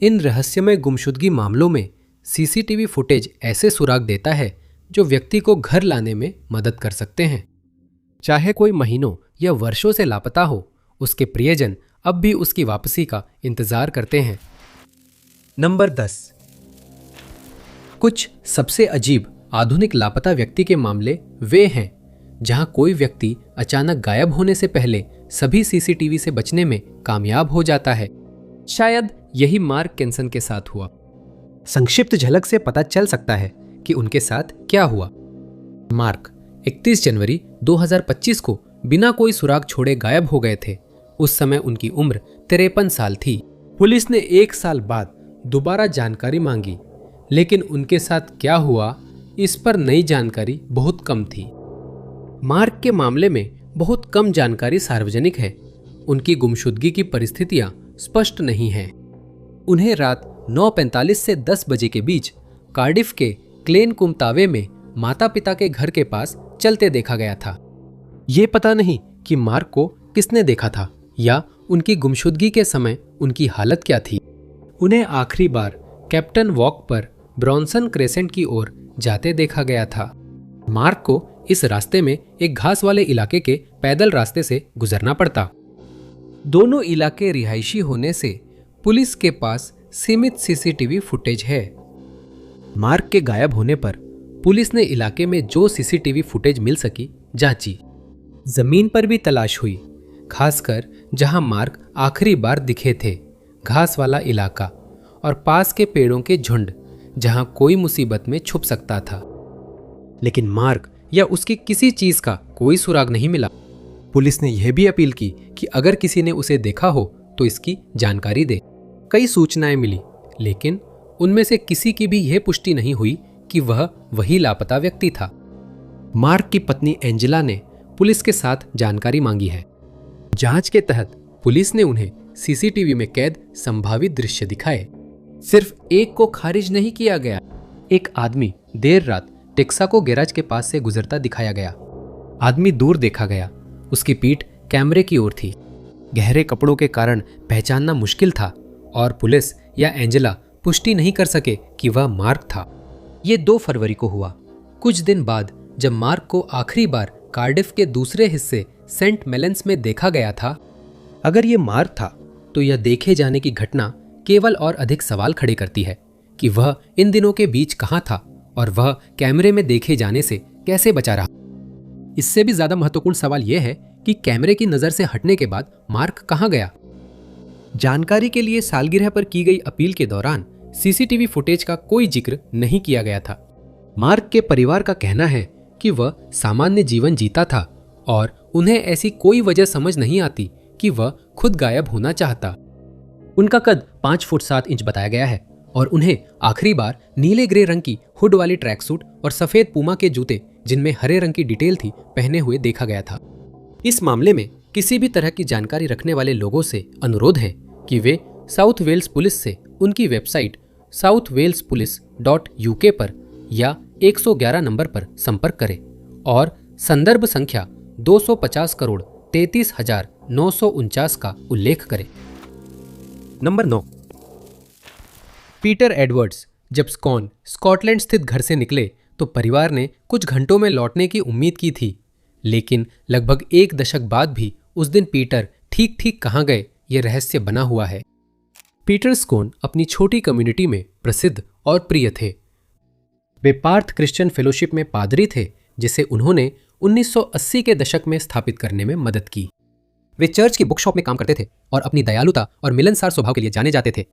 इन रहस्यमय गुमशुदगी मामलों में सीसीटीवी फुटेज ऐसे सुराग देता है जो व्यक्ति को घर लाने में मदद कर सकते हैं। चाहे कोई महीनों या वर्षों से लापता हो, उसके प्रियजन अब भी उसकी वापसी का इंतजार करते हैं। नंबर 10। कुछ सबसे अजीब आधुनिक लापता व्यक्ति के मामले वे हैं जहां कोई व्यक्ति अचानक गायब होने से पहले सभी सीसीटीवी से बचने में कामयाब हो जाता है। शायद यही मार्क केंसन के साथ हुआ। संक्षिप्त झलक से पता चल सकता है कि उनके साथ क्या हुआ। मार्क 31 जनवरी 2025 को बिना कोई सुराग छोड़े गायब हो गए थे। उस समय उनकी उम्र 53 साल थी। पुलिस ने 1 साल बाद दोबारा जानकारी मांगी, लेकिन उनके साथ क्या हुआ इस पर नई जानकारी बहुत कम थी। मार्क के मामले में बहुत कम जानकारी सार्वजनिक है। उनकी गुमशुदगी की परिस्थितियां स्पष्ट नहीं हैं। उन्हें रात 9:45 से 10 बजे के बीच कार्डिफ के क्लेन कुमतावे में माता पिता के घर के पास चलते देखा गया था। ये पता नहीं कि मार्क को किसने देखा था या उनकी गुमशुदगी के समय उनकी हालत क्या थी। उन्हें आखिरी बार कैप्टन वॉक पर ब्रॉन्सन क्रेसेंट की ओर जाते देखा गया था। मार्क को इस रास्ते में एक घास वाले इलाके के पैदल रास्ते से गुजरना पड़ता। दोनों इलाके रिहायशी होने से पुलिस के पास सीमित सीसीटीवी फुटेज है। मार्क के गायब होने पर पुलिस ने इलाके में जो सीसीटीवी फुटेज मिल सकी जांची। जमीन पर भी तलाश हुई, खासकर जहां मार्क आखिरी बार दिखे थे, घास वाला इलाका और पास के पेड़ों के झुंड जहां कोई मुसीबत में छुप सकता था। लेकिन मार्क या उसकी किसी चीज का कोई सुराग नहीं मिला। पुलिस ने यह भी अपील की कि अगर किसी ने उसे देखा हो तो इसकी जानकारी दे। कई सूचनाएं मिली, लेकिन उनमें से किसी की भी यह पुष्टि नहीं हुई कि वह वही लापता व्यक्ति था। मार्क की पत्नी एंजेला ने पुलिस के साथ जानकारी मांगी है। जांच के तहत पुलिस ने उन्हें सीसीटीवी में कैद संभावित दृश्य दिखाए। सिर्फ एक को खारिज नहीं किया गया। एक आदमी देर रात टेक्साको गैराज के पास से गुजरता दिखाया गया। आदमी दूर देखा गया, उसकी पीठ कैमरे की ओर थी। गहरे कपड़ों के कारण पहचानना मुश्किल था और पुलिस या एंजेला पुष्टि नहीं कर सके कि वह मार्क था। ये 2 फरवरी को हुआ, कुछ दिन बाद जब मार्क को आखिरी बार कार्डिफ के दूसरे हिस्से सेंट मेलेंस में देखा गया था। अगर ये मार्क था तो यह देखे जाने की घटना केवल और अधिक सवाल खड़े करती है कि वह इन दिनों के बीच कहां था और वह कैमरे में देखे जाने से कैसे बचा रहा। इससे भी ज्यादा महत्वपूर्ण सवाल यह है कि कैमरे की नजर से हटने के बाद मार्क कहां गया। जानकारी के लिए सालगिरह पर की गई अपील के दौरान सीसीटीवी फुटेज का कोई जिक्र नहीं किया गया था। मार्क के परिवार का कहना है कि वह सामान्य जीवन जीता था और उन्हें ऐसी कोई वजह समझ नहीं आती कि वह खुद गायब होना चाहता। उनका कद 5 फुट 7 इंच बताया गया है और उन्हें आखिरी बार नीले ग्रे रंग की हुड वाली ट्रैक सूट और सफेद पूमा के जूते जिनमें हरे रंग की डिटेल थी पहने हुए देखा गया था। इस मामले में किसी भी तरह की जानकारी रखने वाले लोगों से अनुरोध है कि वे साउथ वेल्स पुलिस से उनकी वेबसाइट southwalespolice.uk पर या 111 नंबर पर संपर्क करें और संदर्भ संख्या 250 करोड़ 33,949 का उल्लेख करें। नंबर 9। पीटर एडवर्ड्स जब स्कॉटलैंड स्थित घर से निकले तो परिवार ने कुछ घंटों में लौटने की उम्मीद की थी, लेकिन लगभग 1 दशक बाद भी उस दिन पीटर ठीक ठीक कहां गए ये रहस्य बना हुआ है। पीटर स्कोन अपनी छोटी कम्युनिटी में प्रसिद्ध और प्रिय थे। वे पार्थ क्रिश्चियन फेलोशिप में पादरी थे जिसे उन्होंने 1980 के दशक में स्थापित करने में मदद की। वे चर्च की बुकशॉप में काम करते थे और अपनी दयालुता और मिलनसार स्वभाव के लिए जाने जाते थे।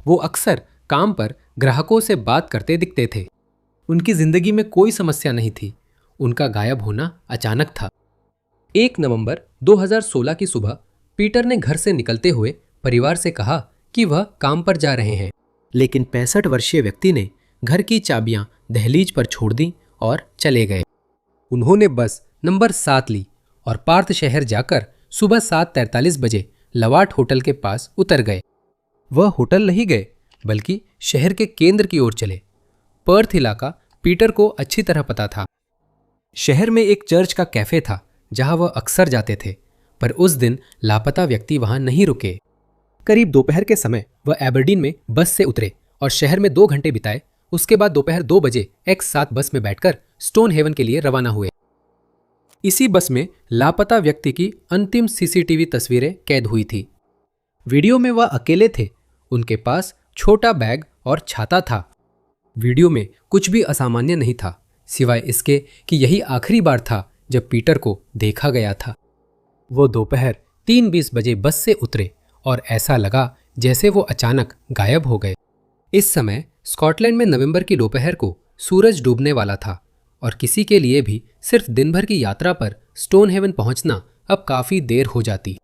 वो अक्सर काम पर ग्राहकों से बात करते दिखते थे। उनकी जिंदगी में कोई समस्या नहीं थी। उनका गायब होना अचानक था। 1 नवंबर 2016 की सुबह पीटर ने घर से निकलते हुए परिवार से कहा कि वह काम पर जा रहे हैं, लेकिन 65 वर्षीय व्यक्ति ने घर की चाबियां दहलीज पर छोड़ दी और चले गए। उन्होंने बस नंबर 7 ली और पार्थ शहर जाकर सुबह 7:43 बजे लवाट होटल के पास उतर गए। वह होटल नहीं गए बल्कि शहर के केंद्र की ओर चले। पर्थ इलाका पीटर को अच्छी तरह पता था। शहर में एक चर्च का कैफे था जहां वह अक्सर जाते थे, पर उस दिन लापता व्यक्ति वहां नहीं रुके। करीब दोपहर के समय वह एबरडीन में बस से उतरे और शहर में 2 घंटे बिताए। उसके बाद दोपहर 2 बजे X7 बस में बैठकर स्टोन हेवन के लिए रवाना हुए। इसी बस में लापता व्यक्ति की अंतिम सीसीटीवी तस्वीरें कैद हुई थी। वीडियो में वह अकेले थे। उनके पास छोटा बैग और छाता था। वीडियो में कुछ भी असामान्य नहीं था, सिवाय इसके कि यही आखिरी बार था जब पीटर को देखा गया था। वो दोपहर 3:20 बजे बस से उतरे और ऐसा लगा जैसे वो अचानक गायब हो गए। इस समय स्कॉटलैंड में नवंबर की दोपहर को सूरज डूबने वाला था और किसी के लिए भी सिर्फ दिन भर की यात्रा पर स्टोन हेवन पहुंचना अब काफी देर हो जाती।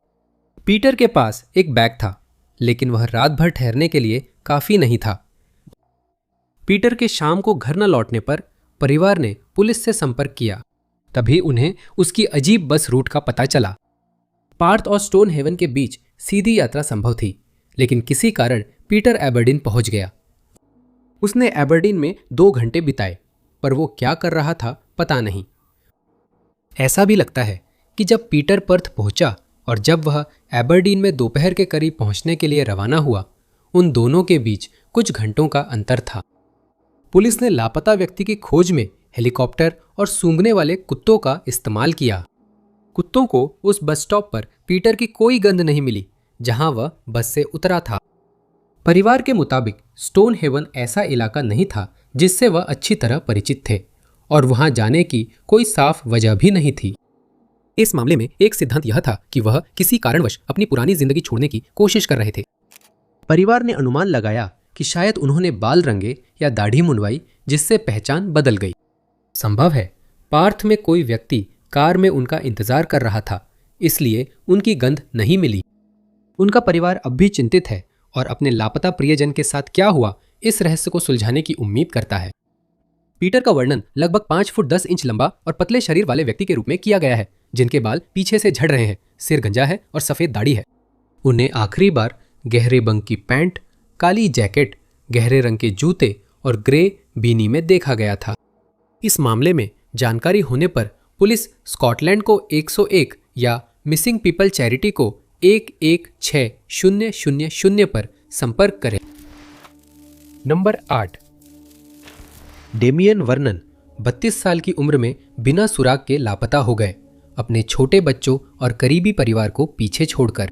पीटर के पास एक बैग था, लेकिन वह रात भर ठहरने के लिए काफी नहीं था। पीटर के शाम को घर न लौटने पर परिवार ने पुलिस से संपर्क किया। तभी उन्हें उसकी अजीब बस रूट का पता चला। पार्थ और स्टोन हेवन के बीच सीधी यात्रा संभव थी, लेकिन किसी कारण पीटर एबरडीन पहुंच गया। उसने एबरडीन में 2 घंटे बिताए, पर वो क्या कर रहा था पता नहीं। ऐसा भी लगता है कि जब पीटर पर्थ पहुंचा और जब वह एबरडीन में दोपहर के करीब पहुंचने के लिए रवाना हुआ, उन दोनों के बीच कुछ घंटों का अंतर था। पुलिस ने लापता व्यक्ति की खोज में हेलीकॉप्टर और सूंघने वाले कुत्तों का इस्तेमाल किया। कुत्तों को उस बस स्टॉप पर पीटर की कोई गंध नहीं मिली जहां वह बस से उतरा था। परिवार के मुताबिक स्टोन हेवन ऐसा इलाका नहीं था जिससे वह अच्छी तरह परिचित थे और वहां जाने की कोई साफ वजह भी नहीं थी। इस मामले में एक सिद्धांत यह था कि वह किसी कारणवश अपनी पुरानी जिंदगी छोड़ने की कोशिश कर रहे थे। परिवार ने अनुमान लगाया कि शायद उन्होंने बाल रंगे या दाढ़ी मुंडवाई, जिससे पहचान बदल गई। संभव है पार्थ में कोई व्यक्ति कार में उनका इंतजार कर रहा था, इसलिए उनकी गंध नहीं मिली। उनका परिवार अब भी चिंतित है और अपने लापता प्रियजन के साथ क्या हुआ इस रहस्य को सुलझाने की उम्मीद करता है। पीटर का वर्णन लगभग 5 फुट 10 इंच लंबा और पतले शरीर वाले व्यक्ति के रूप में किया गया है, जिनके बाल पीछे से झड़ रहे हैं, सिर गंजा है और सफेद दाढ़ी है। उन्हें आखिरी बार गहरे रंग की पैंट, काली जैकेट, गहरे रंग के जूते और ग्रे बीनी में देखा गया था। इस मामले में जानकारी होने पर पुलिस स्कॉटलैंड को 101 या मिसिंग पीपल चैरिटी को 116000 पर संपर्क करें। नंबर 8। डेमियन वर्नन 32 साल की उम्र में बिना सुराग के लापता हो गए, अपने छोटे बच्चों और करीबी परिवार को पीछे छोड़कर।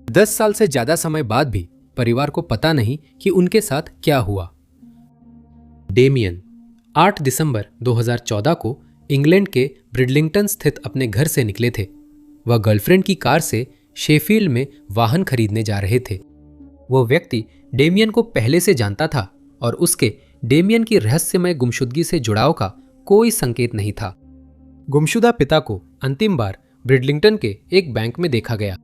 10 साल से ज्यादा समय बाद भी परिवार को पता नहीं कि उनके साथ क्या हुआ। डेमियन 8 दिसंबर 2014 को इंग्लैंड के ब्रिडलिंगटन स्थित अपने घर से निकले थे। वह गर्लफ्रेंड की कार से शेफील्ड में वाहन खरीदने जा रहे थे। वो व्यक्ति डेमियन को पहले से जानता था और उसके डेमियन की रहस्यमय गुमशुदगी से जुड़ाव का कोई संकेत नहीं था। गुमशुदा पिता को अंतिम बार ब्रिडलिंगटन के एक बैंक में देखा गया।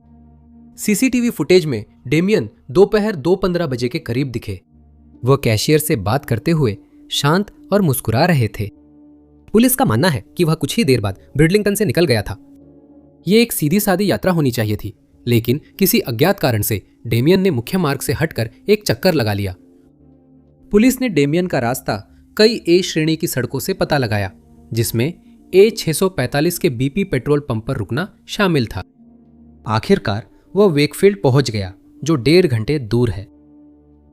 सीसीटीवी फुटेज में डेमियन दोपहर 2:15 बजे के करीब दिखे। वह कैशियर से बात करते हुए शांत और मुस्कुरा रहे थे। पुलिस का मानना है कि वह कुछ ही देर बाद ब्रिडलिंगटन से निकल गया था। यह एक सीधी सादी यात्रा होनी चाहिए थी, लेकिन किसी अज्ञात कारण से डेमियन ने मुख्य मार्ग से हटकर एक चक्कर लगा लिया। पुलिस ने डेमियन का रास्ता कई ए श्रेणी की सड़कों से पता लगाया, जिसमें A645 के BP पेट्रोल पंप पर रुकना शामिल था। आखिरकार वह वेकफील्ड पहुंच गया, जो 1.5 घंटे दूर है।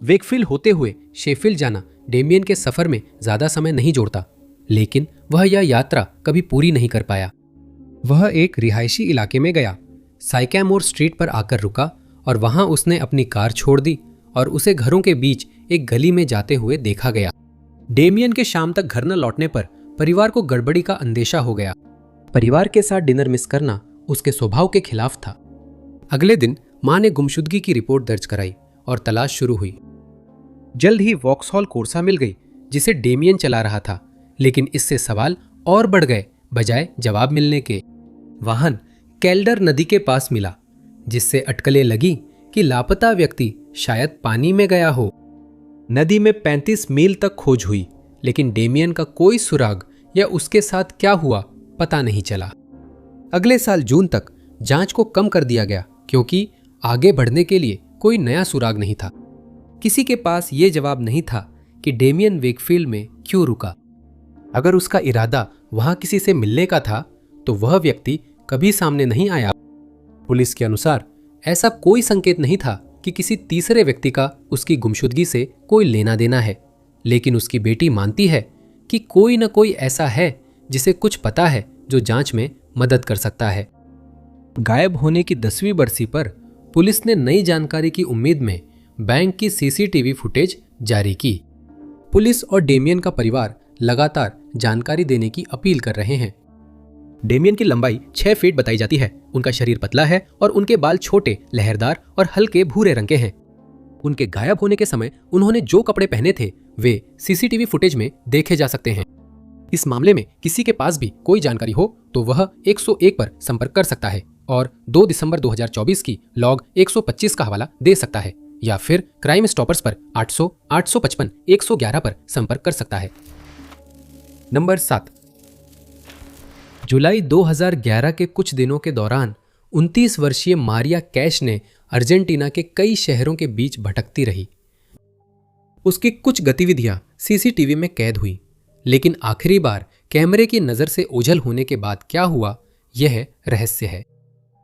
वेकफील्ड होते हुए शेफील्ड जाना डेमियन के सफर में ज्यादा समय नहीं जोड़ता, लेकिन वह यह यात्रा कभी पूरी नहीं कर पाया। वह एक रिहायशी इलाके में गया, साइकैमोर स्ट्रीट पर आकर रुका और वहां उसने अपनी कार छोड़ दी और उसे घरों के बीच एक गली में जाते हुए देखा गया। डेमियन के शाम तक घर न लौटने पर परिवार को गड़बड़ी का अंदेशा हो गया। परिवार के साथ डिनर मिस करना उसके स्वभाव के खिलाफ था। अगले दिन मां ने गुमशुदगी की रिपोर्ट दर्ज कराई और तलाश शुरू हुई। जल्द ही वॉक्सहॉल कोर्सा मिल गई, जिसे डेमियन चला रहा था, लेकिन इससे सवाल और बढ़ गए बजाय जवाब मिलने के। वाहन कैल्डर नदी के पास मिला, जिससे अटकलें लगी कि लापता व्यक्ति शायद पानी में गया हो। नदी में 35 मील तक खोज हुई, लेकिन डेमियन का कोई सुराग या उसके साथ क्या हुआ पता नहीं चला। अगले साल जून तक जांच को कम कर दिया गया, क्योंकि आगे बढ़ने के लिए कोई नया सुराग नहीं था। किसी के पास यह जवाब नहीं था कि डेमियन वेकफील्ड में क्यों रुका। अगर उसका इरादा वहां किसी से मिलने का था, तो वह व्यक्ति कभी सामने नहीं आया। पुलिस के अनुसार ऐसा कोई संकेत नहीं था कि किसी तीसरे व्यक्ति का उसकी गुमशुदगी से कोई लेना देना है, लेकिन उसकी बेटी मानती है कि कोई न कोई ऐसा है जिसे कुछ पता है जो जांच में मदद कर सकता है। गायब होने की 10वीं बरसी पर पुलिस ने नई जानकारी की उम्मीद में बैंक की सीसीटीवी फुटेज जारी की। पुलिस और डेमियन का परिवार लगातार जानकारी देने की अपील कर रहे हैं। डेमियन की लंबाई 6 फीट बताई जाती है। उनका शरीर पतला है और उनके बाल छोटे, लहरदार और हल्के भूरे रंग के हैं। उनके गायब होने के समय उन्होंने जो कपड़े पहने थे वे सीसीटीवी फुटेज में देखे जा सकते हैं। इस मामले में किसी के पास भी कोई जानकारी हो तो वह 101 पर संपर्क कर सकता है और 2 दिसंबर 2024 की लॉग 125 का हवाला दे सकता है, या फिर क्राइम स्टॉपर्स पर 800, 855, 111 पर संपर्क कर सकता है। नंबर 7। जुलाई 2011 के कुछ दिनों के दौरान 29 वर्षीय मारिया कैश ने अर्जेंटीना के कई शहरों के बीच भटकती रही। उसकी कुछ गतिविधियां सीसीटीवी में कैद हुई, लेकिन आखिरी बार कैमरे की नजर से ओझल होने के बाद क्या हुआ, यह रहस्य है।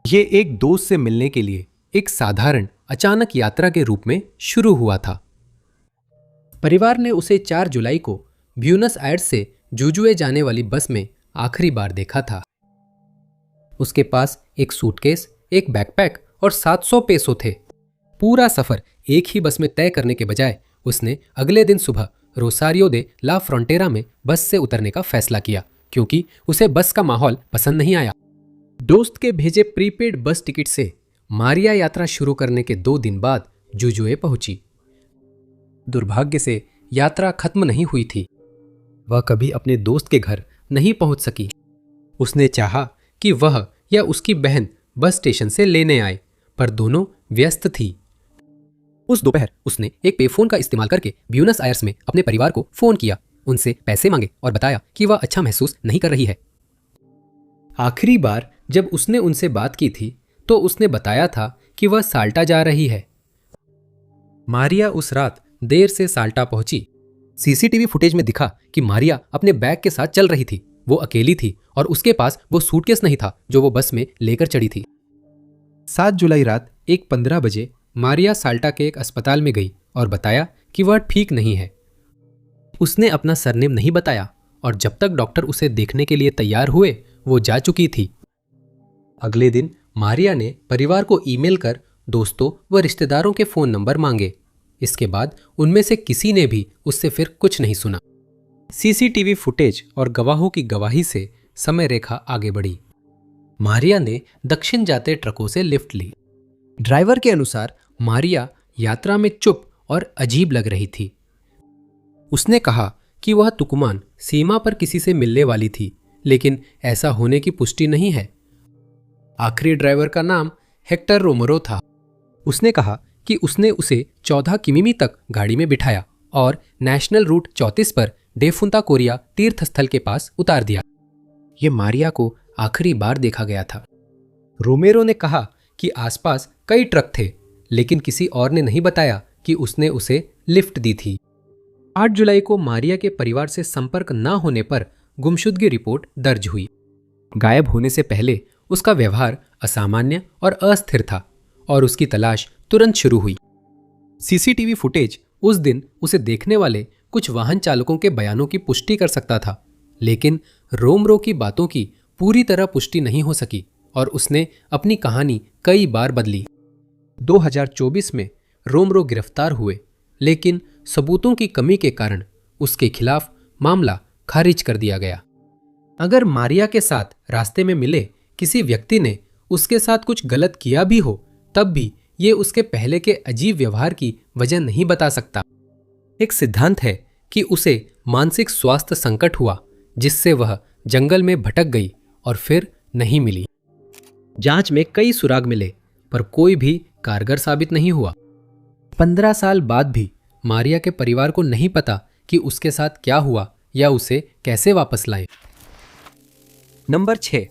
यह एक दोस्त से मिलने के लिए एक साधारण अचानक यात्रा के रूप में शुरू हुआ था। परिवार ने उसे 4 जुलाई को ब्यूनस आयर्स से जुजुए जाने वाली बस में आखिरी बार देखा था। उसके पास एक सूटकेस, एक बैकपैक और 700 पेसो थे। पूरा सफर एक ही बस में तय करने के बजाय उसने अगले दिन सुबह रोसारियो दे ला फ्रंटेरा में बस से उतरने का फैसला किया, क्योंकि उसे बस का माहौल पसंद नहीं आया। दोस्त के भेजे प्रीपेड बस टिकट से मारिया यात्रा शुरू करने के 2 दिन बाद जुजुए पहुंची। दुर्भाग्य से यात्रा खत्म नहीं हुई थी। वह कभी अपने दोस्त के घर नहीं पहुंच सकी। उसने चाहा कि वह या उसकी बहन बस स्टेशन से लेने आए, पर दोनों व्यस्त थी। उस दोपहर उसने एक पेफोन का इस्तेमाल करके ब्यूनस आयर्स में अपने परिवार को फोन किया, उनसे पैसे मांगे और बताया कि वह अच्छा महसूस नहीं कर रही है। आखिरी बार जब उसने उनसे बात की थी तो उसने बताया था कि वह साल्टा जा रही है। मारिया उस रात देर से साल्टा पहुंची। सीसीटीवी फुटेज में दिखा कि मारिया अपने बैग के साथ चल रही थी। वो अकेली थी और उसके पास वो सूटकेस नहीं था जो वो बस में लेकर चढ़ी थी। 7 जुलाई रात 1:15 बजे मारिया साल्टा के एक अस्पताल में गई और बताया कि वह ठीक नहीं है। उसने अपना सरनेम नहीं बताया और जब तक डॉक्टर उसे देखने के लिए तैयार हुए वो जा चुकी थी। अगले दिन मारिया ने परिवार को ईमेल कर दोस्तों व रिश्तेदारों के फोन नंबर मांगे। इसके बाद उनमें से किसी ने भी उससे फिर कुछ नहीं सुना। सीसीटीवी फुटेज और गवाहों की गवाही से समय रेखा आगे बढ़ी। मारिया ने दक्षिण जाते ट्रकों से लिफ्ट ली। ड्राइवर के अनुसार मारिया यात्रा में चुप और अजीब लग रही थी। उसने कहा कि वह तुकुमान सीमा पर किसी से मिलने वाली थी, लेकिन ऐसा होने की पुष्टि नहीं है। आखिरी ड्राइवर का नाम हेक्टर रोमरो था। उसने कहा कि उसने उसे 14 किमी तक गाड़ी में बिठाया और नेशनल रूट 34 पर डेफुंता कोरिया तीर्थ स्थल के पास उतार दिया। यह मारिया को आखिरी बार देखा गया था। रोमेरो ने कहा कि आसपास कई ट्रक थे, लेकिन किसी और ने नहीं बताया कि उसने उसे लिफ्ट दी थी। 8 जुलाई को मारिया के परिवार से संपर्क न होने पर गुमशुदगी रिपोर्ट दर्ज हुई। गायब होने से पहले उसका व्यवहार असामान्य और अस्थिर था और उसकी तलाश तुरंत शुरू हुई। सीसीटीवी फुटेज उस दिन उसे देखने वाले कुछ वाहन चालकों के बयानों की पुष्टि कर सकता था, लेकिन रोमरो की बातों की पूरी तरह पुष्टि नहीं हो सकी और उसने अपनी कहानी कई बार बदली। 2024 में रोमरो गिरफ्तार हुए, लेकिन सबूतों की कमी के कारण उसके खिलाफ मामला खारिज कर दिया गया। अगर मारिया के साथ रास्ते में मिले किसी व्यक्ति ने उसके साथ कुछ गलत किया भी हो, तब भी ये उसके पहले के अजीब व्यवहार की वजह नहीं बता सकता। एक सिद्धांत है कि उसे मानसिक स्वास्थ्य संकट हुआ, जिससे वह जंगल में भटक गई और फिर नहीं मिली। जांच में कई सुराग मिले, पर कोई भी कारगर साबित नहीं हुआ। 15 साल बाद भी मारिया के परिवार को नहीं पता कि उसके साथ क्या हुआ या उसे कैसे वापस लाएं। नंबर 6।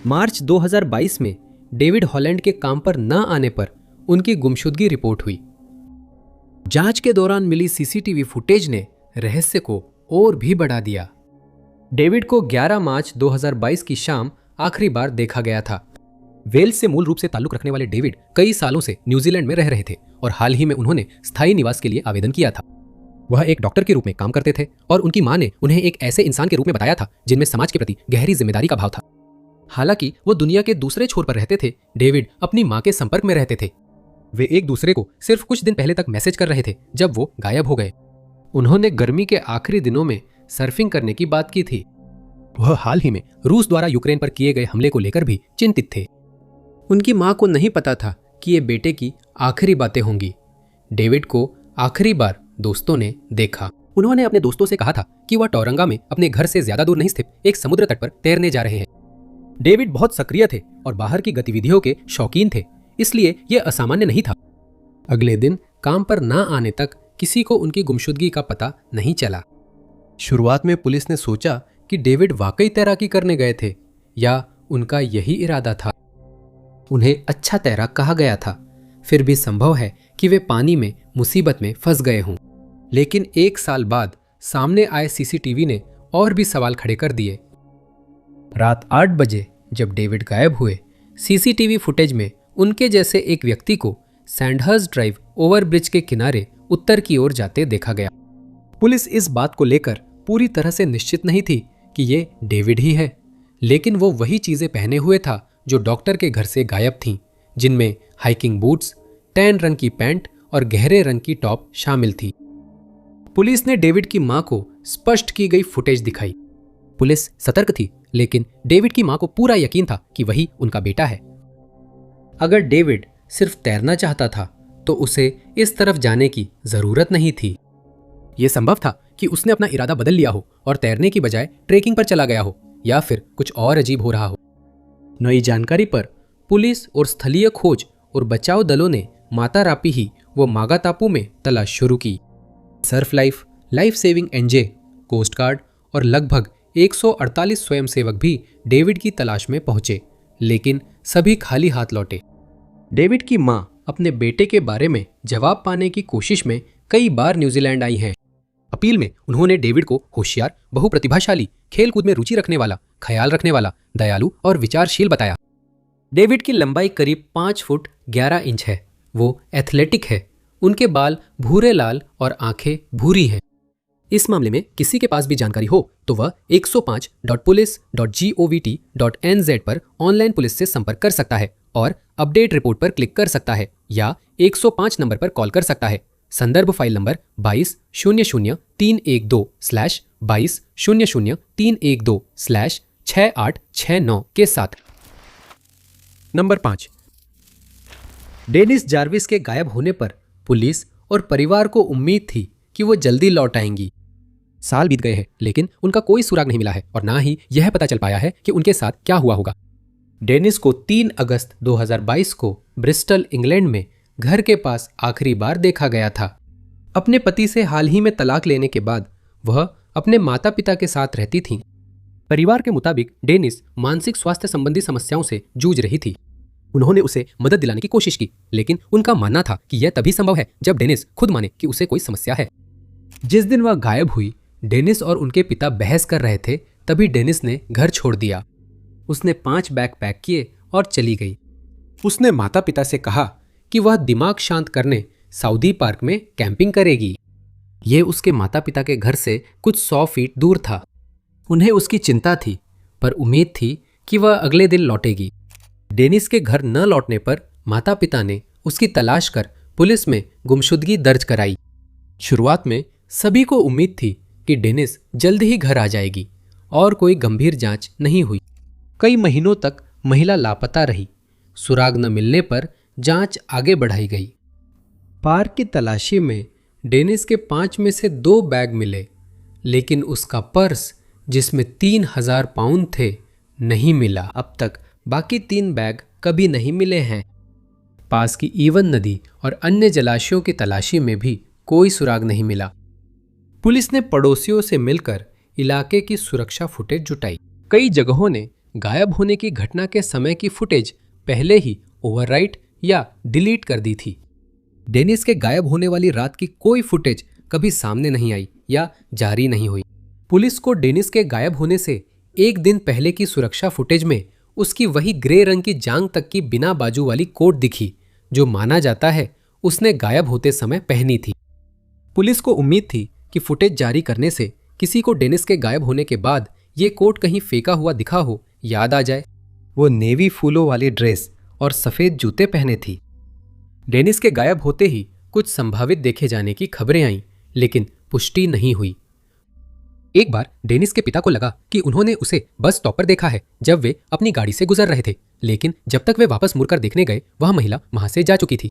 मार्च 2022 में डेविड हॉलैंड के काम पर न आने पर उनकी गुमशुदगी रिपोर्ट हुई। जांच के दौरान मिली सीसीटीवी फुटेज ने रहस्य को और भी बढ़ा दिया। डेविड को 11 मार्च 2022 की शाम आखिरी बार देखा गया था। वेल्स से मूल रूप से ताल्लुक रखने वाले डेविड कई सालों से न्यूजीलैंड में रह रहे थे और हाल ही में उन्होंने स्थायी निवास के लिए आवेदन किया था। वह एक डॉक्टर के रूप में काम करते थे और उनकी मां ने उन्हें एक ऐसे इंसान के रूप में बताया था जिनमें समाज के प्रति गहरी जिम्मेदारी का भाव था। हालांकि वो दुनिया के दूसरे छोर पर रहते थे, डेविड अपनी मां के संपर्क में रहते थे। वे एक दूसरे को सिर्फ कुछ दिन पहले तक मैसेज कर रहे थे जब वो गायब हो गए। उन्होंने गर्मी के आखिरी दिनों में सर्फिंग करने की बात की थी। वह हाल ही में रूस द्वारा यूक्रेन पर किए गए हमले को लेकर भी चिंतित थे। उनकी मां को नहीं पता था कि ये बेटे की आखिरी बातें होंगी। डेविड को आखिरी बार दोस्तों ने देखा। उन्होंने अपने दोस्तों से कहा था कि वह टोरंगा में अपने घर से ज्यादा दूर नहीं स्थित एक समुद्र तट पर तैरने जा रहे हैं। डेविड बहुत सक्रिय थे और बाहर की गतिविधियों के शौकीन थे, इसलिए यह असामान्य नहीं था। अगले दिन काम पर ना आने तक किसी को उनकी गुमशुदगी का पता नहीं चला। शुरुआत में पुलिस ने सोचा कि डेविड वाकई तैराकी करने गए थे या उनका यही इरादा था। उन्हें अच्छा तैराक कहा गया था, फिर भी संभव है कि वे पानी में मुसीबत में फंस गए हों। लेकिन एक साल बाद सामने आए सीसीटीवी ने और भी सवाल खड़े कर दिए। रात 8 बजे जब डेविड गायब हुए, सीसीटीवी फुटेज में उनके जैसे एक व्यक्ति को सैंडहर्स्ट ड्राइव ओवरब्रिज के किनारे उत्तर की ओर जाते देखा गया। पुलिस इस बात को लेकर पूरी तरह से निश्चित नहीं थी कि ये डेविड ही है, लेकिन वो वही चीजें पहने हुए था जो डॉक्टर के घर से गायब थीं, जिनमें हाइकिंग बूट्स, टैन रंग की पैंट और गहरे रंग की टॉप शामिल थी। पुलिस ने डेविड की मां को स्पष्ट की गई फुटेज दिखाई। पुलिस सतर्क थी, लेकिन डेविड की मां को पूरा यकीन था कि वही उनका बेटा है। अगर डेविड सिर्फ तैरना चाहता था तो उसे इस तरफ जाने की जरूरत नहीं थी। यह संभव था कि उसने अपना इरादा बदल लिया हो और तैरने की बजाय ट्रेकिंग पर चला गया हो, या फिर कुछ और अजीब हो रहा हो। नई जानकारी पर पुलिस और स्थलीय खोज और बचाव दलों ने माता रापीही व मागा टापू में तलाश शुरू की। Surf life, life saving NJ, coast guard और लगभग 148 स्वयंसेवक भी डेविड की तलाश में पहुंचे, लेकिन सभी खाली हाथ लौटे। डेविड की मां अपने बेटे के बारे में जवाब पाने की कोशिश में कई बार न्यूजीलैंड आई हैं। अपील में उन्होंने डेविड को होशियार, बहुप्रतिभाशाली, खेलकूद में रुचि रखने वाला, ख्याल रखने वाला, दयालु और विचारशील बताया। डेविड की लंबाई करीब 5 फुट 11 इंच है। वो एथलेटिक है। उनके बाल भूरे लाल और आंखें भूरी हैं। इस मामले में किसी के पास भी जानकारी हो तो वह 105.police.gov.nz पर ऑनलाइन पुलिस से संपर्क कर सकता है और अपडेट रिपोर्ट पर क्लिक कर सकता है या 105 नंबर पर कॉल कर सकता है। संदर्भ फाइल नंबर 22000312/2200312/6869 के साथ। नंबर 5। डेनिस जार्विस के गायब होने पर पुलिस और परिवार को उम्मीद थी कि वो जल्दी लौट आएंगी। साल बीत गए हैं, लेकिन उनका कोई सुराग नहीं मिला है और ना ही यह पता चल पाया है कि उनके साथ क्या हुआ होगा। डेनिस को 3 अगस्त 2022 को ब्रिस्टल, इंग्लैंड में घर के पास आखिरी बार देखा गया था। अपने पति से हाल ही में तलाक लेने के बाद वह अपने माता पिता के साथ रहती थीं। परिवार के मुताबिक डेनिस मानसिक स्वास्थ्य संबंधी समस्याओं से जूझ रही थी। उन्होंने उसे मदद दिलाने की कोशिश की, लेकिन उनका मानना था कि यह तभी संभव है जब डेनिस खुद माने कि उसे कोई समस्या है। जिस दिन वह गायब हुई, डेनिस और उनके पिता बहस कर रहे थे, तभी डेनिस ने घर छोड़ दिया। उसने 5 बैग पैक किए और चली गई। उसने माता पिता से कहा कि वह दिमाग शांत करने साउदी पार्क में कैंपिंग करेगी। यह उसके माता पिता के घर से कुछ 100 फीट दूर था। उन्हें उसकी चिंता थी, पर उम्मीद थी कि वह अगले दिन लौटेगी। डेनिस के घर न लौटने पर माता पिता ने उसकी तलाश कर पुलिस में गुमशुदगी दर्ज कराई। शुरुआत में सभी को उम्मीद थी कि डेनिस जल्द ही घर आ जाएगी और कोई गंभीर जांच नहीं हुई। कई महीनों तक महिला लापता रही। सुराग न मिलने पर जांच आगे बढ़ाई गई। पार्क की तलाशी में डेनिस के 5 में से 2 बैग मिले, लेकिन उसका पर्स जिसमें 3000 पाउंड थे नहीं मिला। अब तक बाकी 3 बैग कभी नहीं मिले हैं। पास की ईवन नदी और अन्य जलाशयों की तलाशी में भी कोई सुराग नहीं मिला। पुलिस ने पड़ोसियों से मिलकर इलाके की सुरक्षा फुटेज जुटाई। कई जगहों ने गायब होने की घटना के समय की फुटेज पहले ही ओवरराइट या डिलीट कर दी थी। डेनिस के गायब होने वाली रात की कोई फुटेज कभी सामने नहीं आई या जारी नहीं हुई। पुलिस को डेनिस के गायब होने से एक दिन पहले की सुरक्षा फुटेज में उसकी वही ग्रे रंग की जांग तक की बिना बाजू वाली कोट दिखी जो माना जाता है उसने गायब होते समय पहनी थी। पुलिस को उम्मीद थी कि फुटेज जारी करने से किसी को डेनिस के गायब होने के बाद ये कोट कहीं फेंका हुआ दिखा हो याद आ जाए। वो नेवी फूलों वाली ड्रेस और सफेद जूते पहने थी। डेनिस के गायब होते ही कुछ संभावित देखे जाने की खबरें आईं, लेकिन पुष्टि नहीं हुई। एक बार डेनिस के पिता को लगा कि उन्होंने उसे बस स्टॉप पर देखा है जब वे अपनी गाड़ी से गुजर रहे थे, लेकिन जब तक वे वापस मुड़कर देखने गए वह महिला वहां से जा चुकी थी।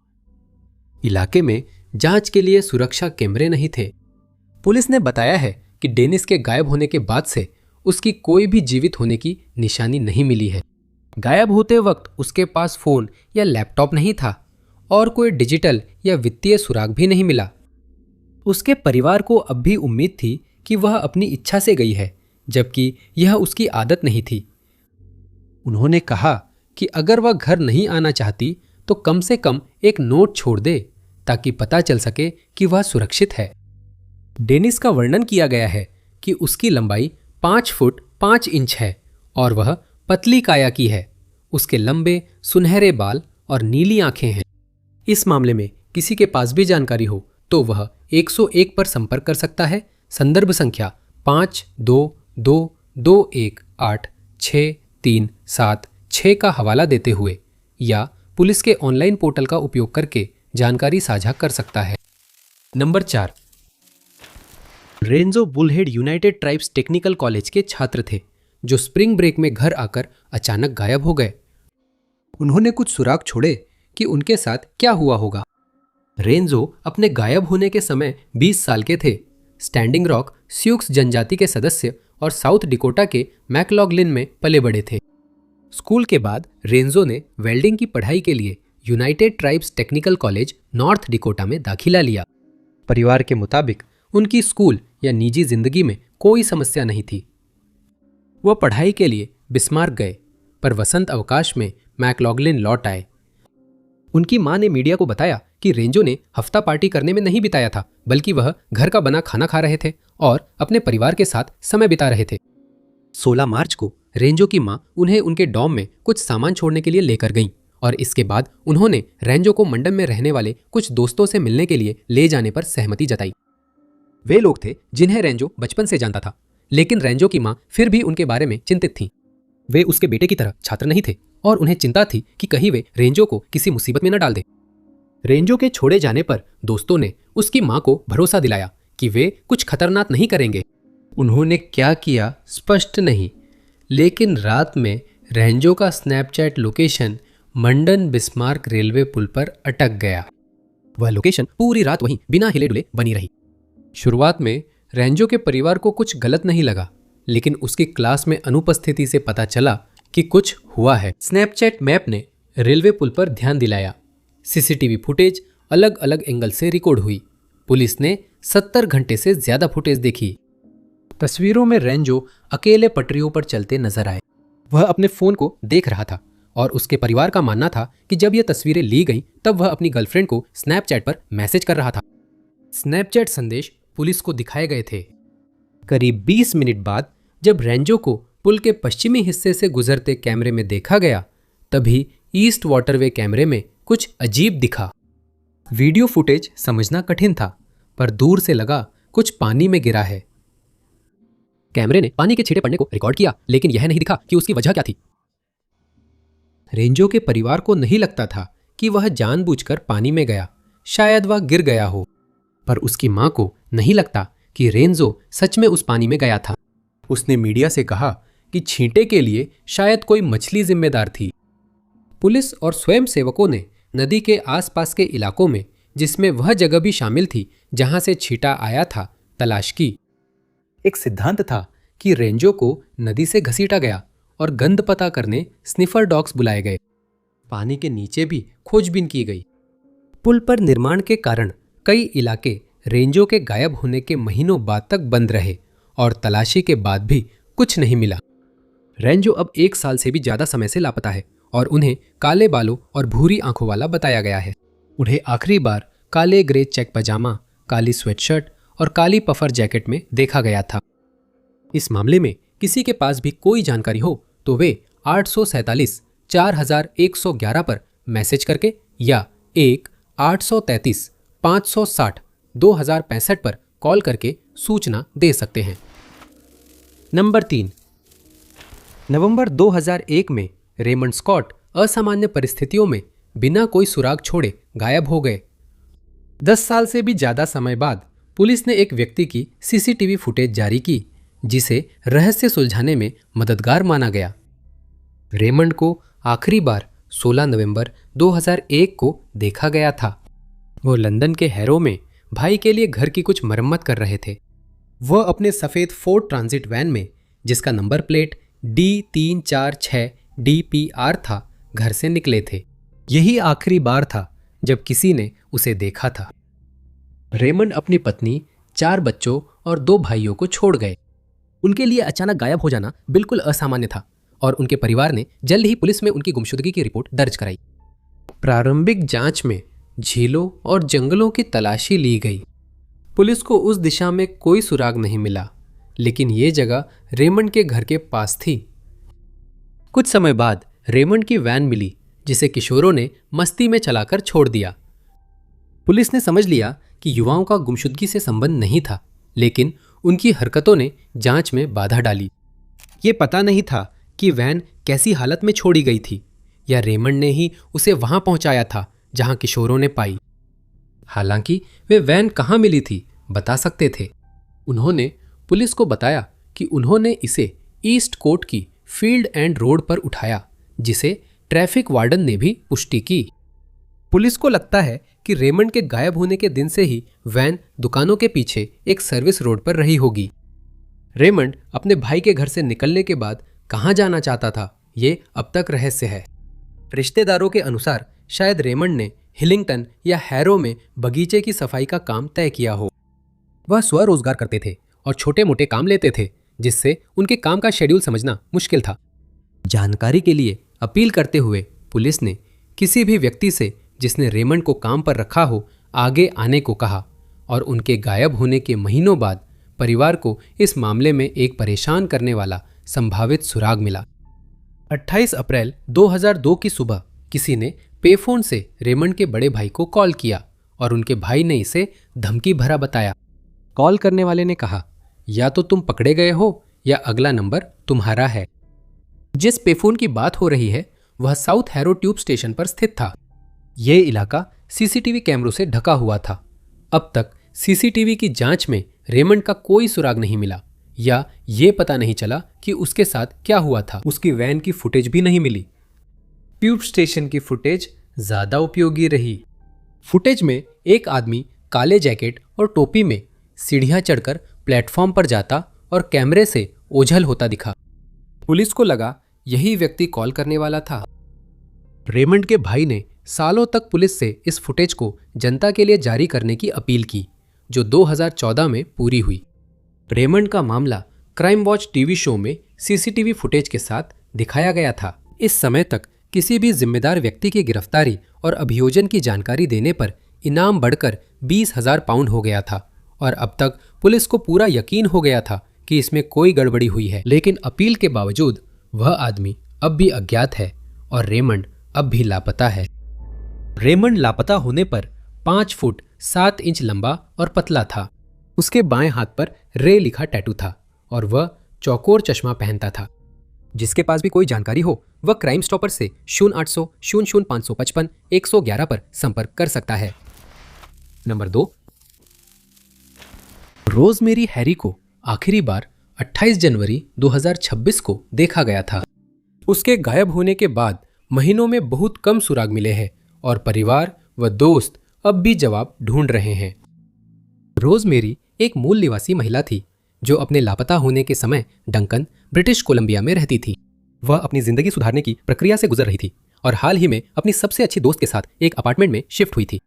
इलाके में जांच के लिए सुरक्षा कैमरे नहीं थे। पुलिस ने बताया है कि डेनिस के गायब होने के बाद से उसकी कोई भी जीवित होने की निशानी नहीं मिली है। गायब होते वक्त उसके पास फोन या लैपटॉप नहीं था और कोई डिजिटल या वित्तीय सुराग भी नहीं मिला। उसके परिवार को अब भी उम्मीद थी कि वह अपनी इच्छा से गई है, जबकि यह उसकी आदत नहीं थी। उन्होंने कहा कि अगर वह घर नहीं आना चाहती तो कम से कम एक नोट छोड़ दे ताकि पता चल सके कि वह सुरक्षित है। डेनिस का वर्णन किया गया है कि उसकी लंबाई 5 फुट 5 इंच है और वह पतली काया की है। उसके लंबे सुनहरे बाल और नीली आंखें हैं। इस मामले में किसी के पास भी जानकारी हो तो वह 101 पर संपर्क कर सकता है। संदर्भ संख्या 5222218637 का हवाला देते हुए या पुलिस के ऑनलाइन पोर्टल का उपयोग करके जानकारी साझा कर सकता है। नंबर 4, रेंजो Bullhead united tribes technical college के छात्र थे जो स्प्रिंग ब्रेक में घर आकर अचानक गायब हो गए। उन्होंने कुछ सुराग छोड़े कि उनके साथ क्या हुआ होगा। रेंजो अपने गायब होने के समय 20 साल के थे। स्टैंडिंग रॉक स्यूक्स जनजाति के सदस्य और साउथ डिकोटा के मैकलॉगलिन में पले बड़े थे। स्कूल के बाद रेंजो ने वेल्डिंग की पढ़ाई के लिए United tribes technical college north Dakota में दाखिला लिया। परिवार के मुताबिक उनकी स्कूल या निजी जिंदगी में कोई समस्या नहीं थी। वह पढ़ाई के लिए बिस्मार्क गए, पर वसंत अवकाश में मैकलॉगलिन लौट आए। उनकी मां ने मीडिया को बताया कि रेंजो ने हफ्ता पार्टी करने में नहीं बिताया था, बल्कि वह घर का बना खाना खा रहे थे और अपने परिवार के साथ समय बिता रहे थे। 16 मार्च को रेंजो की मां उन्हें उनके डॉर्म में कुछ सामान छोड़ने के लिए लेकर गईं और इसके बाद उन्होंने रेंजो को मंडप में रहने वाले कुछ दोस्तों से मिलने के लिए ले जाने पर सहमति जताई। वे लोग थे जिन्हें रेंजो बचपन से जानता था, लेकिन रेंजो की मां फिर भी उनके बारे में चिंतित थीं। वे उसके बेटे की तरह छात्र नहीं थे और उन्हें चिंता थी कि कहीं वे रेंजो को किसी मुसीबत में न डाल दें। रेंजो के छोड़े जाने पर दोस्तों ने उसकी मां को भरोसा दिलाया कि वे कुछ खतरनाक नहीं करेंगे। उन्होंने क्या किया स्पष्ट नहीं, लेकिन रात में रेंजो का स्नैपचैट लोकेशन मंडन बिस्मार्क रेलवे पुल पर अटक गया। वह लोकेशन पूरी रात वहीं बिना हिले डुले बनी रही। शुरुआत में रेंजो के परिवार को कुछ गलत नहीं लगा, लेकिन उसकी क्लास में अनुपस्थिति से पता चला कि कुछ हुआ है। स्नैपचैट मैप ने रेलवे पुल पर ध्यान दिलाया। सीसीटीवी फुटेज अलग अलग एंगल से रिकॉर्ड हुई। पुलिस ने 70 घंटे से ज्यादा फुटेज देखी। तस्वीरों में रेंजो अकेले पटरियों पर चलते नजर आए। वह अपने फोन को देख रहा था और उसके परिवार का मानना था कि जब यह तस्वीरें ली गईं तब वह अपनी गर्लफ्रेंड को स्नैपचैट पर मैसेज कर रहा था। स्नैपचैट संदेश पुलिस को दिखाए गए थे। करीब 20 मिनट बाद जब रेंजो को पुल के पश्चिमी हिस्से से गुजरते कैमरे में देखा गया, तभी ईस्ट वाटरवे कैमरे में कुछ अजीब दिखा। वीडियो फुटेज समझना कठिन था, पर दूर से लगा कुछ पानी में गिरा है। कैमरे ने पानी के छींटे पड़ने को रिकॉर्ड किया, लेकिन यह नहीं दिखा कि उसकी वजह क्या थी। रेंजो के परिवार को नहीं लगता था कि वह जानबूझकर पानी में गया। शायद वह गिर गया हो, पर उसकी मां को नहीं लगता कि रेंजो सच में उस पानी में गया था। उसने मीडिया से कहा कि छींटे के लिए शायद कोई मछली जिम्मेदार थी। पुलिस और स्वयंसेवकों ने नदी के आसपास के इलाकों में, जिसमें वह जगह भी शामिल थी जहां से छींटा आया था, तलाश की। एक सिद्धांत था कि रेंजो को नदी से घसीटा गया और गंध पता करने स्निफर डॉग्स बुलाए गए। पानी के नीचे भी खोजबीन की गई। पुल पर निर्माण के कारण कई इलाके रेंजो के गायब होने के महीनों बाद तक बंद रहे और तलाशी के बाद भी कुछ नहीं मिला। रेंजो अब 1 साल से भी ज्यादा समय से लापता है और उन्हें काले बालों और भूरी आंखों वाला बताया गया है। उन्हें आखिरी बार काले ग्रे चेक पजामा, काली स्वेटशर्ट और काली पफर जैकेट में देखा गया था। इस मामले में किसी के पास भी कोई जानकारी हो तो वे 1-847-4111 पर मैसेज करके या 1-833-560-2065 पर कॉल करके सूचना दे सकते हैं। नंबर 3, नवंबर 2001 में रेमंड स्कॉट असामान्य परिस्थितियों में बिना कोई सुराग छोड़े गायब हो गए। 10 साल से भी ज्यादा समय बाद पुलिस ने एक व्यक्ति की सीसीटीवी फुटेज जारी की जिसे रहस्य सुलझाने में मददगार माना गया। रेमंड को आखिरी बार 16 नवंबर 2001 को देखा गया था। वो लंदन के हैरो में भाई के लिए घर की कुछ मरम्मत कर रहे थे। वह अपने सफेद फोर्ड ट्रांजिट वैन में, जिसका नंबर प्लेट D346DPR था, घर से निकले थे। यही आखिरी बार था जब किसी ने उसे देखा था। रेमंड अपनी पत्नी, 4 बच्चों और 2 भाइयों को छोड़ गए। उनके लिए अचानक गायब हो जाना बिल्कुल असामान्य था और उनके परिवार ने जल्द ही पुलिस में उनकी गुमशुदगी की रिपोर्ट दर्ज कराई। प्रारंभिक जांच में झीलों और जंगलों की तलाशी ली गई। पुलिस को उस दिशा में कोई सुराग नहीं मिला, लेकिन ये जगह रेमंड के घर के पास थी। कुछ समय बाद रेमंड की वैन मिली जिसे किशोरों ने मस्ती में चलाकर छोड़ दिया। पुलिस ने समझ लिया कि युवाओं का गुमशुदगी से संबंध नहीं था, लेकिन उनकी हरकतों ने जांच में बाधा डाली। ये पता नहीं था कि वैन कैसी हालत में छोड़ी गई थी या रेमंड ने ही उसे वहां पहुंचाया था जहां किशोरों ने पाई। हालांकि वे वैन कहां मिली थी बता सकते थे। उन्होंने पुलिस को बताया कि उन्होंने इसे ईस्ट कोर्ट की फील्ड एंड रोड पर उठाया, जिसे ट्रैफिक वार्डन ने भी पुष्टि की। पुलिस को लगता है कि रेमंड के गायब होने के दिन से ही वैन दुकानों के पीछे एक सर्विस रोड पर रही होगी। रेमंड अपने भाई के घर से निकलने के बाद कहां जाना चाहता था, ये अब तक रहस्य है। रिश्तेदारों के अनुसार शायद रेमंड ने हिलिंगटन या हैरो में बगीचे की सफाई का काम तय किया हो। वह स्वरोजगार करते थे और छोटे मोटे काम लेते थे, जिससे उनके काम का शेड्यूल समझना मुश्किल था। जानकारी के लिए अपील करते हुए पुलिस ने किसी भी व्यक्ति से जिसने रेमंड को काम पर रखा हो आगे आने को कहा और उनके गायब होने के महीनों बाद परिवार को इस मामले में एक परेशान करने वाला संभावित सुराग मिला। 28 अप्रैल 2002 की सुबह किसी ने पेफोन से रेमंड के बड़े भाई को कॉल किया और उनके भाई ने इसे धमकी भरा बताया। कॉल करने वाले ने कहा, या तो तुम पकड़े गए हो या अगला नंबर तुम्हारा है। जिस पेफोन की बात हो रही है वह साउथ हैरो ट्यूब स्टेशन पर स्थित था। यह इलाका सीसीटीवी कैमरों से ढका हुआ था। अब तक सीसीटीवी की जांच में रेमंड का कोई सुराग नहीं मिला या ये पता नहीं चला कि उसके साथ क्या हुआ था। उसकी वैन की फुटेज भी नहीं मिली। ट्यूब स्टेशन की फुटेज ज्यादा उपयोगी रही। फुटेज में एक आदमी काले जैकेट और टोपी में सीढ़ियां चढ़कर प्लेटफॉर्म पर जाता और कैमरे से ओझल होता दिखा। पुलिस को लगा यही व्यक्ति कॉल करने वाला था। रेमंड के भाई ने सालों तक पुलिस से इस फुटेज को जनता के लिए जारी करने की अपील की, जो 2014 में पूरी हुई। रेमंड का मामला क्राइम वॉच टीवी शो में सीसीटीवी फुटेज के साथ दिखाया गया था। इस समय तक किसी भी जिम्मेदार व्यक्ति की गिरफ्तारी और अभियोजन की जानकारी देने पर इनाम बढ़कर 20,000 पाउंड हो गया था और अब तक पुलिस को पूरा यकीन हो गया था कि इसमें कोई गड़बड़ी हुई है। लेकिन अपील के बावजूद वह आदमी अब भी अज्ञात है और रेमंड अब भी लापता है। रेमंड लापता होने पर 5 फुट 7 इंच लंबा और पतला था। उसके बाएं हाथ पर रे लिखा टैटू था और वह चौकोर चश्मा पहनता था। जिसके पास भी कोई जानकारी हो वह क्राइम स्टॉपर से 0800 00 555 111 पर संपर्क कर सकता है। नंबर 2, रोजमेरी हैरी को आखिरी बार 28 जनवरी 2026 को देखा गया था। उसके गायब होने के बाद महीनों में बहुत कम सुराग मिले हैं और परिवार व दोस्त अब भी जवाब ढूंढ रहे हैं। रोजमेरी एक मूल निवासी महिला थी जो अपने लापता होने के समय डंकन, ब्रिटिश कोलंबिया में रहती थी। वह अपनी जिंदगी सुधारने की प्रक्रिया से गुजर रही थी और हाल ही में अपनी सबसे अच्छी दोस्त के साथ एक अपार्टमेंट में शिफ्ट हुई थी।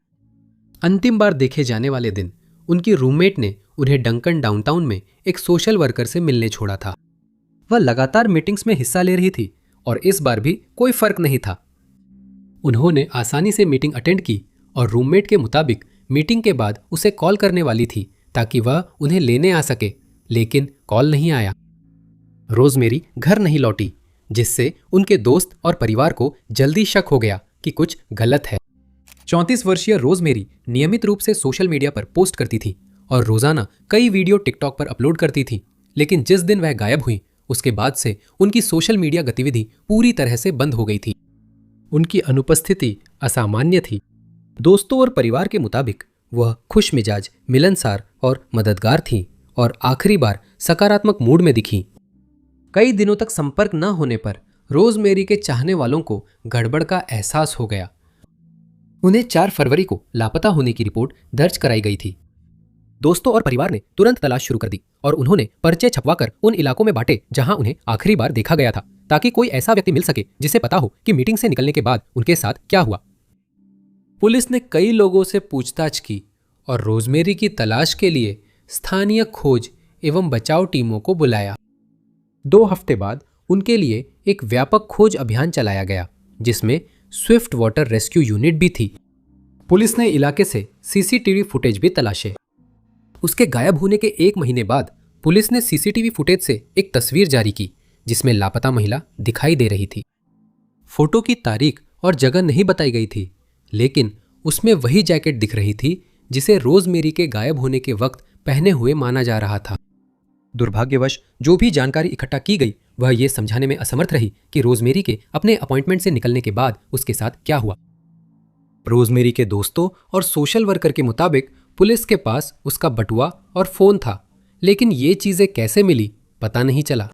अंतिम बार देखे जाने वाले दिन उनकी रूममेट ने उन्हें डंकन डाउनटाउन में एक सोशल वर्कर से मिलने छोड़ा था। वह लगातार मीटिंग्स में हिस्सा ले रही थी और इस बार भी कोई फर्क नहीं था। उन्होंने आसानी से मीटिंग अटेंड की और रूममेट के मुताबिक मीटिंग के बाद उसे कॉल करने वाली थी ताकि वह उन्हें लेने आ सके, लेकिन कॉल नहीं आया। रोजमेरी घर नहीं लौटी। जिससे उनके दोस्त और परिवार को जल्दी शक हो गया कि कुछ गलत है। 34 वर्षीय रोजमेरी नियमित रूप से सोशल मीडिया पर पोस्ट करती थी और रोजाना कई वीडियो टिकटॉक पर अपलोड करती थी, लेकिन जिस दिन वह गायब हुई उसके बाद से उनकी सोशल मीडिया गतिविधि पूरी तरह से बंद हो गई थी। उनकी अनुपस्थिति असामान्य थी। दोस्तों और परिवार के मुताबिक वह खुश मिजाज, मिलनसार और मददगार थी और आखिरी बार सकारात्मक मूड में दिखी। कई दिनों तक संपर्क न होने पर रोजमेरी के चाहने वालों को गड़बड़ का एहसास हो गया। उन्हें 4 फरवरी को लापता होने की रिपोर्ट दर्ज कराई गई थी। दोस्तों और परिवार ने तुरंत तलाश शुरू कर दी और उन्होंने पर्चे छपवाकर उन इलाकों में बांटे जहां उन्हें आखिरी बार देखा गया था, ताकि कोई ऐसा व्यक्ति मिल सके जिसे पता हो कि मीटिंग से निकलने के बाद उनके साथ क्या हुआ। पुलिस ने कई लोगों से पूछताछ की और रोजमेरी की तलाश के लिए स्थानीय खोज एवं बचाव टीमों को बुलाया। 2 हफ्ते बाद उनके लिए एक व्यापक खोज अभियान चलाया गया, जिसमें स्विफ्ट वाटर रेस्क्यू यूनिट भी थी। पुलिस ने इलाके से सीसीटीवी फुटेज भी तलाशे। उसके गायब होने के 1 महीने बाद पुलिस ने सीसीटीवी फुटेज से एक तस्वीर जारी की जिसमें लापता महिला दिखाई दे रही थी। फोटो की तारीख और जगह नहीं बताई गई थी, लेकिन उसमें वही जैकेट दिख रही थी जिसे रोजमेरी के गायब होने के वक्त पहने हुए माना जा रहा था। दुर्भाग्यवश जो भी जानकारी इकट्ठा की गई वह ये समझाने में असमर्थ रही कि रोजमेरी के अपने अपॉइंटमेंट से निकलने के बाद उसके साथ क्या हुआ। रोजमेरी के दोस्तों और सोशल वर्कर के मुताबिक पुलिस के पास उसका बटुआ और फोन था, लेकिन ये चीजें कैसे मिली पता नहीं चला।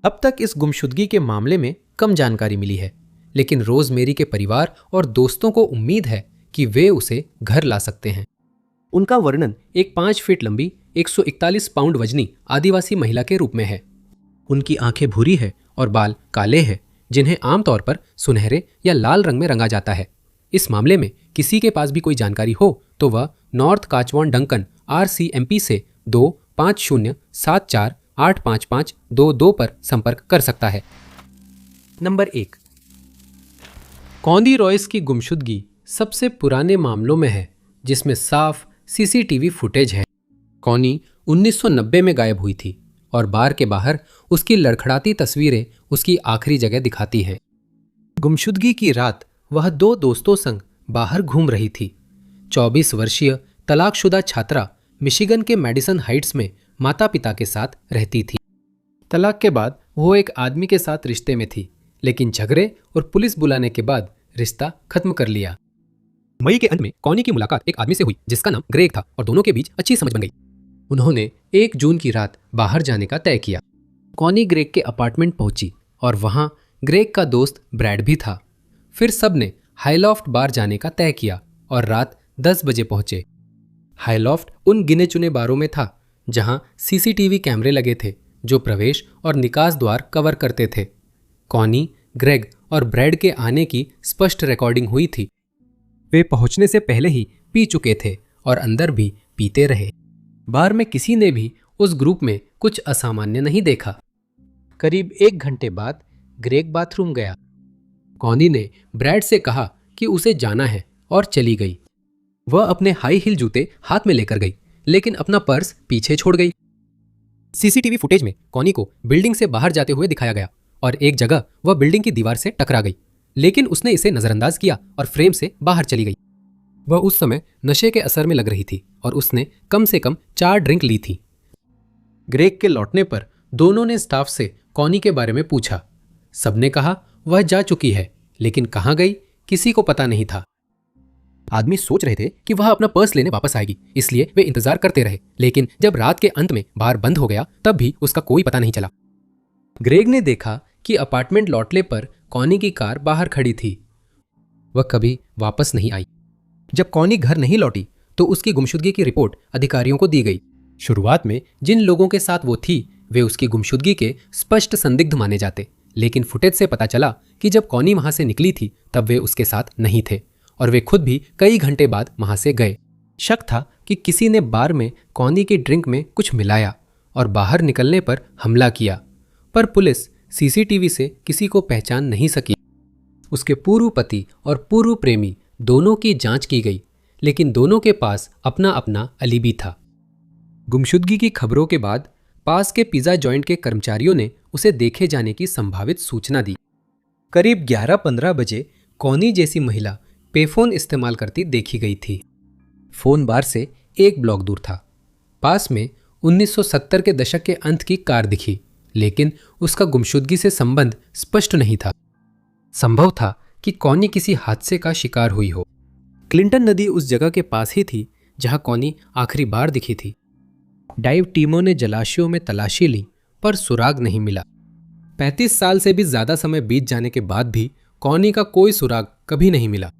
अब तक इस गुमशुदगी के मामले में कम जानकारी मिली है, लेकिन रोजमेरी के परिवार और दोस्तों को उम्मीद है कि वे उसे घर ला सकते हैं। उनका वर्णन एक 5 फीट लंबी 141 पाउंड वजनी आदिवासी महिला के रूप में है। उनकी आंखें भूरी है और बाल काले हैं, जिन्हें आमतौर पर सुनहरे या लाल रंग में रंगा जाता है। इस मामले में किसी के पास भी कोई जानकारी हो तो वह नॉर्थ काचवान डंकन RCMP से 2507485522 पर संपर्क कर सकता है। नंबर 1, कॉन्डी रॉयस की गुमशुदगी सबसे पुराने मामलों में है जिसमें साफ सीसीटीवी फुटेज है। कॉनी 1990 में गायब हुई थी और बार के बाहर उसकी लड़खड़ाती तस्वीरें उसकी आखिरी जगह दिखाती हैं। गुमशुदगी की रात वह 2 दोस्तों संग बाहर घूम रही थी। 24 वर्षीय तलाकशुदा छात्रा मिशिगन के मैडिसन हाइट्स में माता पिता के साथ रहती थी। तलाक के बाद वो एक आदमी के साथ रिश्ते में थी, लेकिन झगड़े और पुलिस बुलाने के बाद रिश्ता खत्म कर लिया। मई के अंत में कॉनी की मुलाकात एक आदमी से हुई जिसका नाम ग्रेग था और दोनों के बीच अच्छी समझ बन गई। उन्होंने 1 जून की रात बाहर जाने का तय किया। कॉनी ग्रेग के अपार्टमेंट पहुंची और वहां ग्रेग का दोस्त ब्रैड भी था। फिर सबने हाईलॉफ्ट बार जाने का तय किया और रात 10 बजे पहुंचे। हाईलॉफ्ट उन गिने चुने बारों में था जहां सीसीटीवी कैमरे लगे थे जो प्रवेश और निकास द्वार कवर करते थे। कॉनी, ग्रेग और ब्रैड के आने की स्पष्ट रिकॉर्डिंग हुई थी। वे पहुंचने से पहले ही पी चुके थे और अंदर भी पीते रहे। बार में किसी ने भी उस ग्रुप में कुछ असामान्य नहीं देखा। करीब 1 घंटे बाद ग्रेग बाथरूम गया। कॉनी ने ब्रैड से कहा कि उसे जाना है और चली गई। वह अपने हाई हील जूते हाथ में लेकर गई, लेकिन अपना पर्स पीछे छोड़ गई। सीसीटीवी फुटेज में कॉनी को बिल्डिंग से बाहर जाते हुए दिखाया गया और एक जगह वह बिल्डिंग की दीवार से टकरा गई, लेकिन उसने इसे नजरअंदाज किया और फ्रेम से बाहर चली गई। वह उस समय नशे के असर में लग रही थी और उसने कम से कम 4 ड्रिंक ली थी। ग्रेग के लौटने पर दोनों ने स्टाफ से कॉनी के बारे में पूछा। सबने कहा वह जा चुकी है, लेकिन कहाँ गई किसी को पता नहीं था। आदमी सोच रहे थे कि वह अपना पर्स लेने वापस आएगी, इसलिए वे इंतजार करते रहे, लेकिन जब रात के अंत में बार बंद हो गया तब भी उसका कोई पता नहीं चला। ग्रेग ने देखा कि अपार्टमेंट लौटने पर कॉनी की कार बाहर खड़ी थी। वह कभी वापस नहीं आई। जब कॉनी घर नहीं लौटी तो उसकी गुमशुदगी की रिपोर्ट अधिकारियों को दी गई। शुरुआत में जिन लोगों के साथ वो थी वे उसकी गुमशुदगी के स्पष्ट संदिग्ध माने जाते, लेकिन फुटेज से पता चला कि जब कॉनी वहां से निकली थी तब वे उसके साथ नहीं थे और वे खुद भी कई घंटे बाद वहां से गए। शक था कि किसी ने बार में कॉनी की ड्रिंक में कुछ मिलाया और बाहर निकलने पर हमला किया, पर पुलिस सीसीटीवी से किसी को पहचान नहीं सकी। उसके पूर्व पति और पूर्व प्रेमी दोनों की जांच की गई, लेकिन दोनों के पास अपना अपना अलीबी था। गुमशुदगी की खबरों के बाद पास के पिज़्ज़ा जॉइंट के कर्मचारियों ने उसे देखे जाने की संभावित सूचना दी। करीब 11-15 बजे कॉनी जैसी महिला पेफोन इस्तेमाल करती देखी गई थी। फोन बार से 1 ब्लॉक दूर था। पास में 1970 के दशक के अंत की कार दिखी, लेकिन उसका गुमशुदगी से संबंध स्पष्ट नहीं था। संभव था कि कॉनी किसी हादसे का शिकार हुई हो। क्लिंटन नदी उस जगह के पास ही थी जहां कॉनी आखिरी बार दिखी थी। डाइव टीमों ने जलाशयों में तलाशी ली, पर सुराग नहीं मिला। 35 साल से भी ज्यादा समय बीत जाने के बाद भी कॉनी का कोई सुराग कभी नहीं मिला।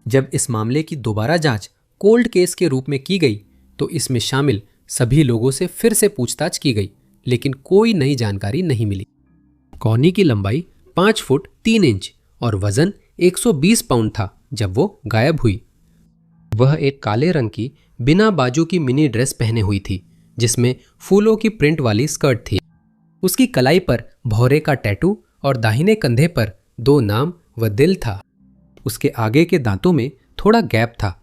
जब इस मामले की दोबारा जांच कोल्ड केस के रूप में की गई तो इसमें शामिल सभी लोगों से फिर से पूछताछ की गई, लेकिन कोई नई जानकारी नहीं मिली। कॉनी की लंबाई 5 फुट 3 इंच और वजन 120 पाउंड था जब वो गायब हुई। वह एक काले रंग की बिना बाजू की मिनी ड्रेस पहने हुई थी, जिसमें फूलों की प्रिंट वाली स्कर्ट थी। उसकी कलाई पर भौरे का टैटू और दाहिने कंधे पर 2 नाम व दिल था। उसके आगे के दांतों में थोड़ा गैप था।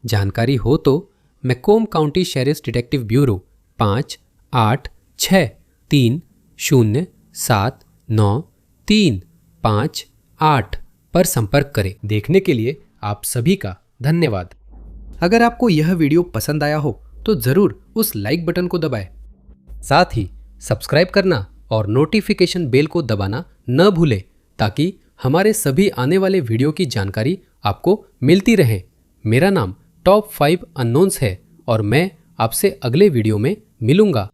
जानकारी हो तो मैकोम काउंटी शेरिफ्स डिटेक्टिव ब्यूरो 5886307935 पर संपर्क करें। देखने के लिए आप सभी का धन्यवाद। अगर आपको यह वीडियो पसंद आया हो तो जरूर उस लाइक बटन को दबाएं। साथ ही सब्सक्राइब करना और नोटिफिकेशन बेल को दबाना न भूलें, ताकि हमारे सभी आने वाले वीडियो की जानकारी आपको मिलती रहे। मेरा नाम टॉप 5 अननोन्स है और मैं आपसे अगले वीडियो में मिलूंगा।